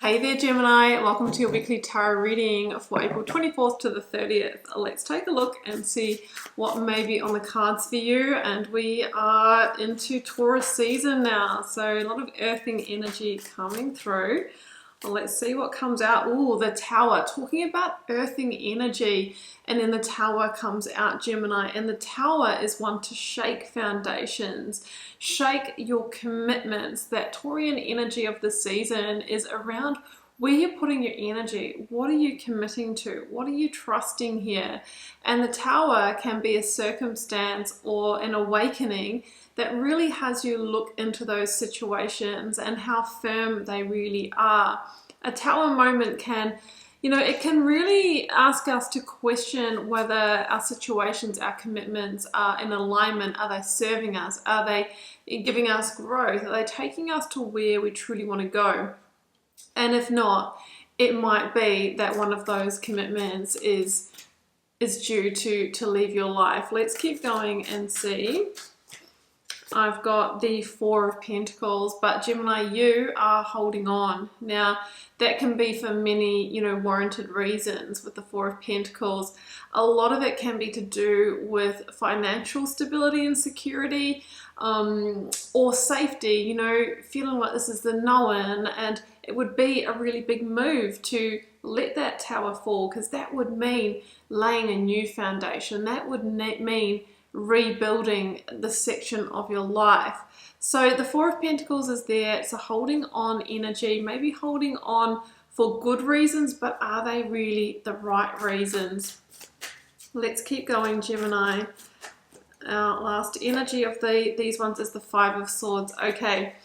Hey there Gemini, welcome to your weekly tarot reading for April 24th to the 30th. Let's take a look and see what may be on the cards for you. And we are into Taurus season now, so a lot of earthing energy coming through. Well, let's see what comes out. Oh, the Tower, talking about earthing energy. And then the Tower comes out, Gemini. And the Tower is one to shake foundations, shake your commitments. That Taurian energy of the season is around where you're putting your energy. What are you committing to? What are you trusting here? And the Tower can be a circumstance or an awakening that really has you look into those situations and how firm they really are. A Tower moment can, it can really ask us to question whether our situations, our commitments are in alignment. Are they serving us? Are they giving us growth? Are they taking us to where we truly want to go? And if not, it might be that one of those commitments is due to leave your life. Let's keep going and see. I've got the Four of Pentacles, but Gemini, you are holding on. Now, that can be for many, warranted reasons with the Four of Pentacles. A lot of it can be to do with financial stability and security, or safety, feeling like this is the known, and it would be a really big move to let that Tower fall, because that would mean laying a new foundation. That would mean rebuilding the section of your life. So the Four of Pentacles is there. It's a holding on energy, maybe holding on for good reasons, but are they really the right reasons? Let's keep going, Gemini. Our last energy of these ones is the Five of Swords. Okay,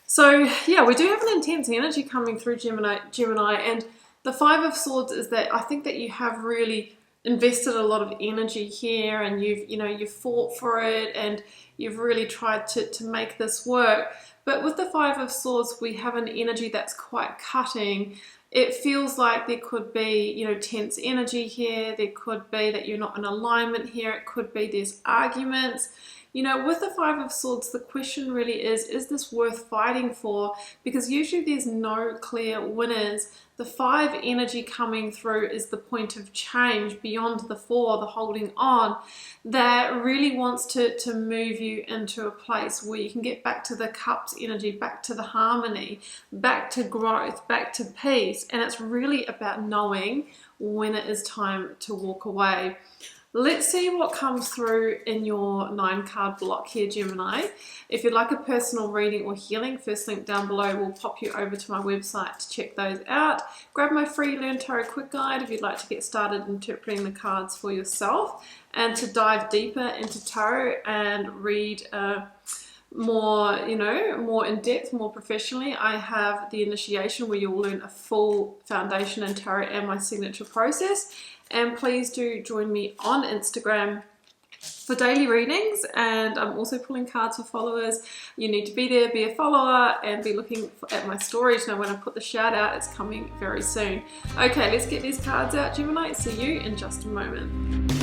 so yeah, we do have an intense energy coming through, Gemini, and the Five of Swords is that I think that you have really invested a lot of energy here, and you've fought for it, and you've really tried to make this work. But with the Five of Swords, we have an energy that's quite cutting. It feels like there could be, tense energy here. There could be that you're not in alignment here. It could be there's arguments. With the Five of Swords, the question really is this worth fighting for? Because usually there's no clear winners. The Five energy coming through is the point of change beyond the Four, the holding on, that really wants to move you into a place where you can get back to the Cups energy, back to the harmony, back to growth, back to peace. And it's really about knowing when it is time to walk away. Let's see what comes through in your 9-card block here, Gemini. If you'd like a personal reading or healing, first link down below will pop you over to my website to check those out. Grab my free Learn Tarot Quick Guide if you'd like to get started interpreting the cards for yourself, and to dive deeper into tarot and read more in depth, more professionally. I have the initiation where you'll learn a full foundation in tarot and my signature process. And please do join me on Instagram for daily readings, and I'm also pulling cards for followers. You need to be there, be a follower, and be looking at my story to know when I put the shout out. It's coming very soon. Okay, let's get these cards out, Gemini. See you in just a moment.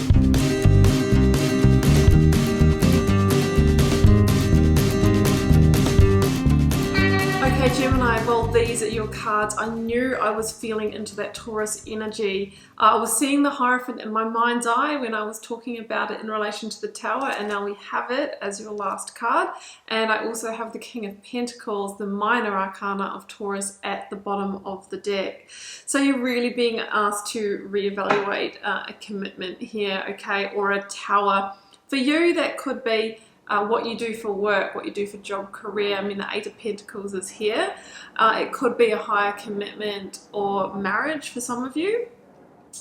Okay, Gemini, well, these are your cards. I knew I was feeling into that Taurus energy. I was seeing the Hierophant in my mind's eye when I was talking about it in relation to the Tower, and now we have it as your last card. And I also have the King of Pentacles, the minor arcana of Taurus, at the bottom of the deck. So you're really being asked to reevaluate a commitment here, okay, or a Tower. For you, that could be what you do for work, what you do for job, career. I mean, the Eight of Pentacles is here. It could be a higher commitment or marriage for some of you.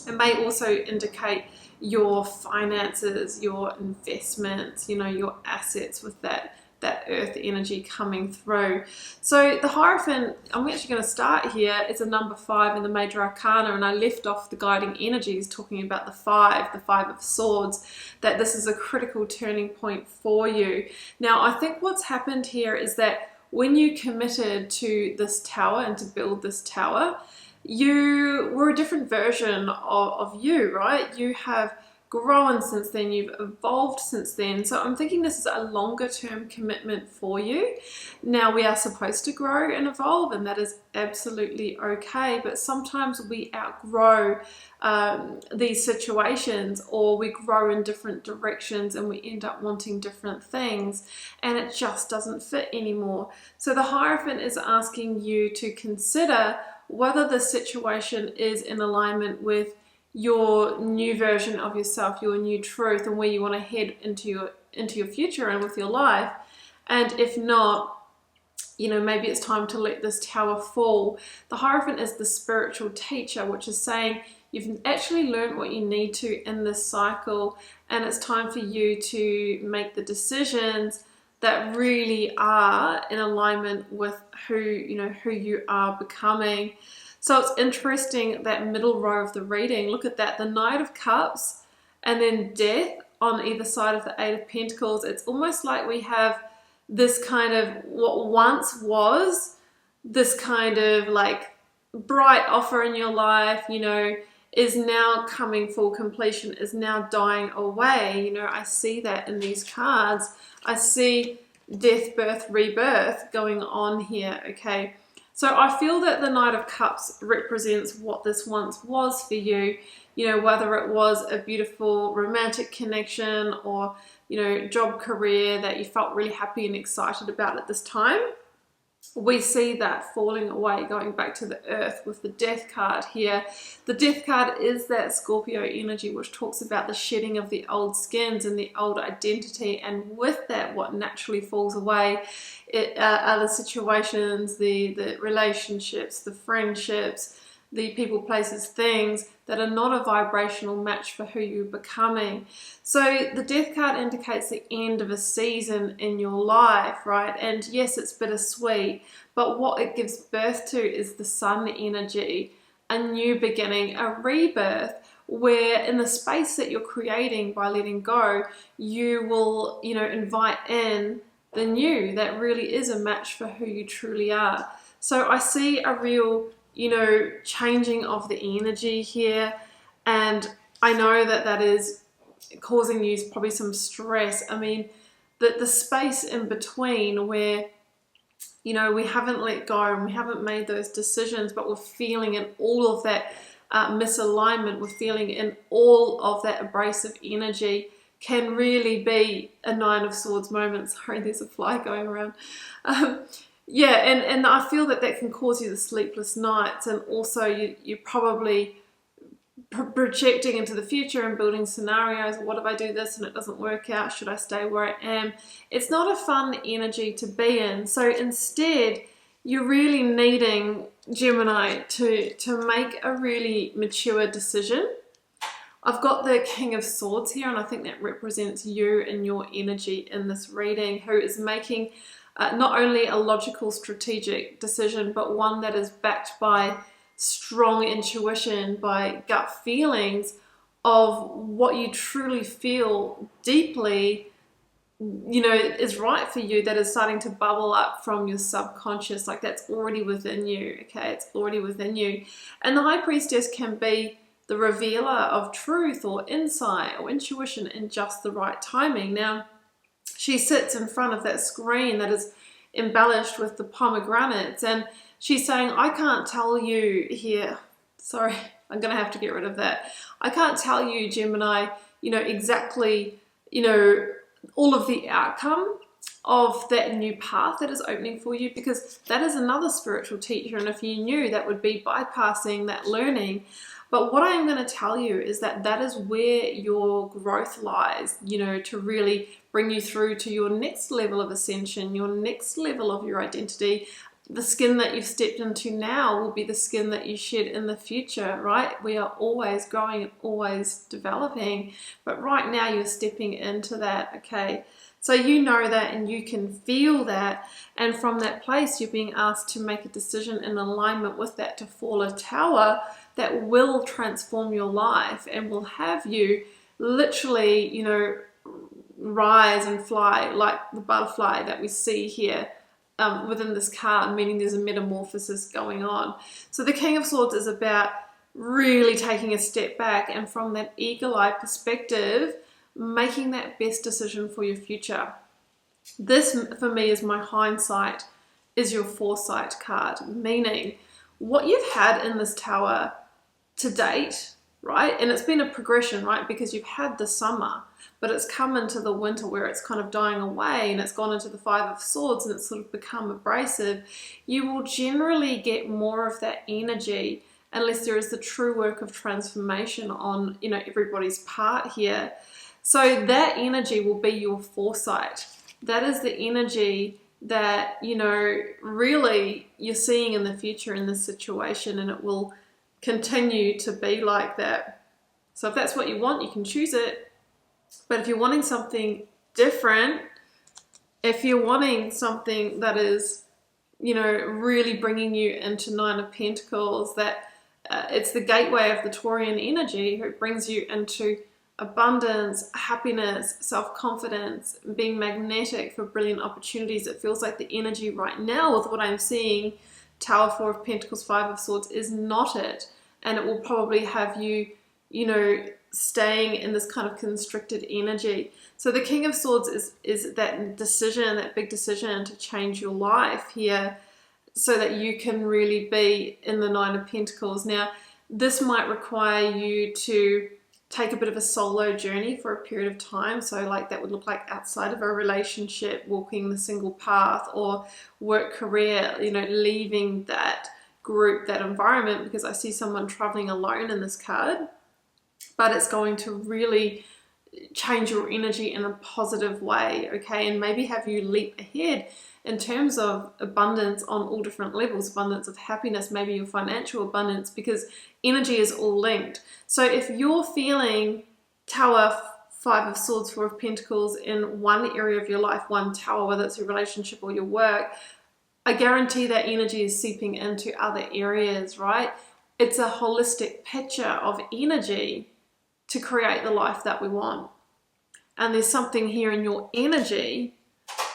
It may also indicate your finances, your investments, your assets with that earth energy coming through. So the Hierophant, I'm actually going to start here. It's a number 5 in the major arcana, and I left off the guiding energies talking about the Five of Swords, that this is a critical turning point for you. Now, I think what's happened here is that when you committed to this Tower and to build this Tower, you were a different version of you, right? You have grown since then, you've evolved since then. So I'm thinking this is a longer term commitment for you. Now, we are supposed to grow and evolve, and that is absolutely okay, but sometimes we outgrow these situations, or we grow in different directions and we end up wanting different things, and it just doesn't fit anymore. So the Hierophant is asking you to consider whether the situation is in alignment with your new version of yourself, your new truth, and where you want to head into your future and with your life. And if not, you know, maybe it's time to let this tower fall. The Hierophant is the spiritual teacher, which is saying you've actually learned what you need to in this cycle, and it's time for you to make the decisions that really are in alignment with who you are becoming. So it's interesting, that middle row of the reading, look at that, the Knight of Cups and then Death on either side of the Eight of Pentacles. It's almost like we have this kind of, what once was this kind of like bright offer in your life, you know, is now coming full completion, is now dying away. You know, I see that in these cards. I see death, birth, rebirth going on here, okay? So I feel that the Knight of Cups represents what this once was for you, you know, whether it was a beautiful romantic connection or, you know, job, career that you felt really happy and excited about at this time. We see that falling away, going back to the earth with the Death card here. The Death card is that Scorpio energy, which talks about the shedding of the old skins and the old identity, and with that, what naturally falls away are the situations, the relationships, the friendships, the people, places, things that are not a vibrational match for who you're becoming. So the Death card indicates the end of a season in your life, right? And yes, it's bittersweet, but what it gives birth to is the Sun energy, a new beginning, a rebirth, where in the space that you're creating by letting go, you will, you know, invite in the new that really is a match for who you truly are. So I see a real, you know, changing of the energy here, and I know that that is causing you probably some stress. I mean, the space in between where, you know, we haven't let go and we haven't made those decisions, but we're feeling in all of that misalignment, we're feeling in all of that abrasive energy, can really be a Nine of Swords moment. Sorry, there's a fly going around. Yeah, and I feel that that can cause you the sleepless nights, and also you're probably projecting into the future and building scenarios. What if I do this and it doesn't work out? Should I stay where I am? It's not a fun energy to be in. So instead, you're really needing, Gemini, to make a really mature decision. I've got the King of Swords here, and I think that represents you and your energy in this reading, who is making not only a logical, strategic decision, but one that is backed by strong intuition, by gut feelings of what you truly feel deeply, you know, is right for you, that is starting to bubble up from your subconscious. Like, that's already within you, okay? It's already within you. And the High Priestess can be the revealer of truth or insight or intuition in just the right timing. Now, she sits in front of that screen that is embellished with the pomegranates, and she's saying, I can't tell you here, sorry, I'm going to have to get rid of that. I can't tell you, Gemini, you know, exactly, you know, all of the outcome of that new path that is opening for you, because that is another spiritual teacher, and if you knew, that would be bypassing that learning. But what I am going to tell you is that that is where your growth lies, you know, to really bring you through to your next level of ascension, your next level of your identity. The skin that you've stepped into now will be the skin that you shed in the future, right? We are always growing and always developing, but right now you're stepping into that, okay? So you know that, and you can feel that, and from that place you're being asked to make a decision in alignment with that, to fall a tower that will transform your life and will have you literally, you know, rise and fly like the butterfly that we see here within this card, meaning there's a metamorphosis going on. So the King of Swords is about really taking a step back and from that eagle-eye perspective, making that best decision for your future. This, for me, is my hindsight, is your foresight card, meaning what you've had in this tower to date, right? And it's been a progression, right? Because you've had the summer, but it's come into the winter where it's kind of dying away and it's gone into the Five of Swords and it's sort of become abrasive. You will generally get more of that energy unless there is the true work of transformation on, you know, everybody's part here. So that energy will be your foresight. That is the energy that, you know, really you're seeing in the future in this situation, and it will continue to be like that. So if that's what you want, you can choose it. But if you're wanting something different, if you're wanting something that is, you know, really bringing you into Nine of Pentacles, that it's the gateway of the Taurian energy, who brings you into abundance, happiness, self-confidence, being magnetic for brilliant opportunities. It feels like the energy right now with what I'm seeing, Tower, Four of Pentacles, Five of Swords, is not it. And it will probably have you, you know, staying in this kind of constricted energy. So the King of Swords is that decision, that big decision to change your life here so that you can really be in the Nine of Pentacles. Now, this might require you to take a bit of a solo journey for a period of time. So like that would look like outside of a relationship, walking the single path, or work, career, you know, leaving that group, that environment, because I see someone traveling alone in this card. But it's going to really change your energy in a positive way, okay? And maybe have you leap ahead in terms of abundance on all different levels, abundance of happiness, maybe your financial abundance, because energy is all linked. So if you're feeling Tower, Five of Swords, Four of Pentacles in one area of your life, one tower, whether it's your relationship or your work, I guarantee that energy is seeping into other areas, right? It's a holistic picture of energy to create the life that we want. And there's something here in your energy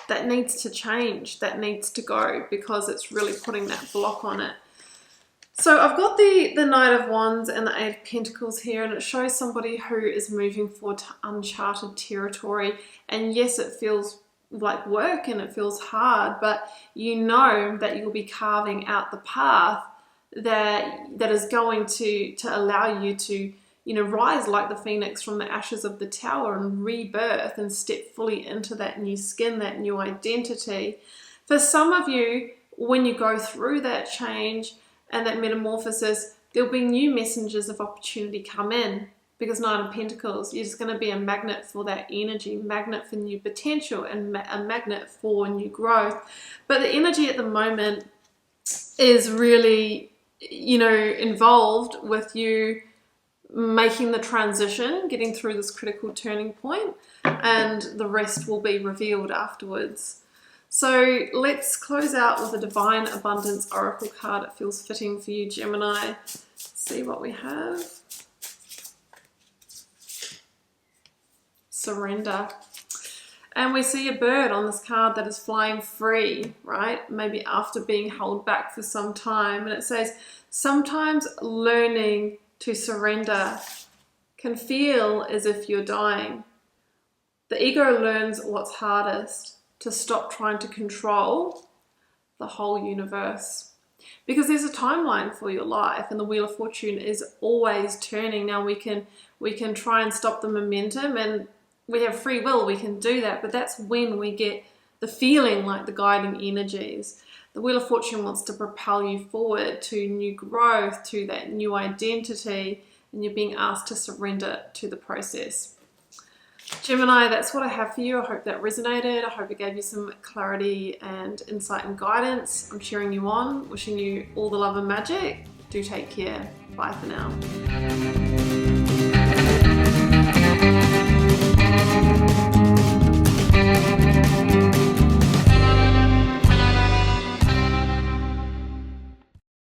that needs to change, that needs to go, because it's really putting that block on it. So I've got the Knight of Wands and the Eight of Pentacles here, and it shows somebody who is moving forward to uncharted territory. And yes, it feels like work and it feels hard, but you know that you'll be carving out the path that is going to allow you to, you know, rise like the phoenix from the ashes of the tower and rebirth and step fully into that new skin, that new identity. For some of you, when you go through that change and that metamorphosis, there'll be new messengers of opportunity come in, because Nine of Pentacles, you're just going to be a magnet for that energy, magnet for new potential, and a magnet for new growth. But the energy at the moment is really, you know, involved with you making the transition, getting through this critical turning point, and the rest will be revealed afterwards. So let's close out with a Divine Abundance Oracle card. It feels fitting for you, Gemini. See what we have. Surrender. And we see a bird on this card that is flying free, right? Maybe after being held back for some time. And it says, sometimes learning to surrender can feel as if you're dying. The ego learns what's hardest, to stop trying to control the whole universe. Because there's a timeline for your life, and the Wheel of Fortune is always turning. Now we can try and stop the momentum, and we have free will, we can do that, but that's when we get the feeling like the guiding energies. The Wheel of Fortune wants to propel you forward to new growth, to that new identity, and you're being asked to surrender to the process. Gemini, that's what I have for you. I hope that resonated. I hope it gave you some clarity and insight and guidance. I'm cheering you on, wishing you all the love and magic. Do take care. Bye for now.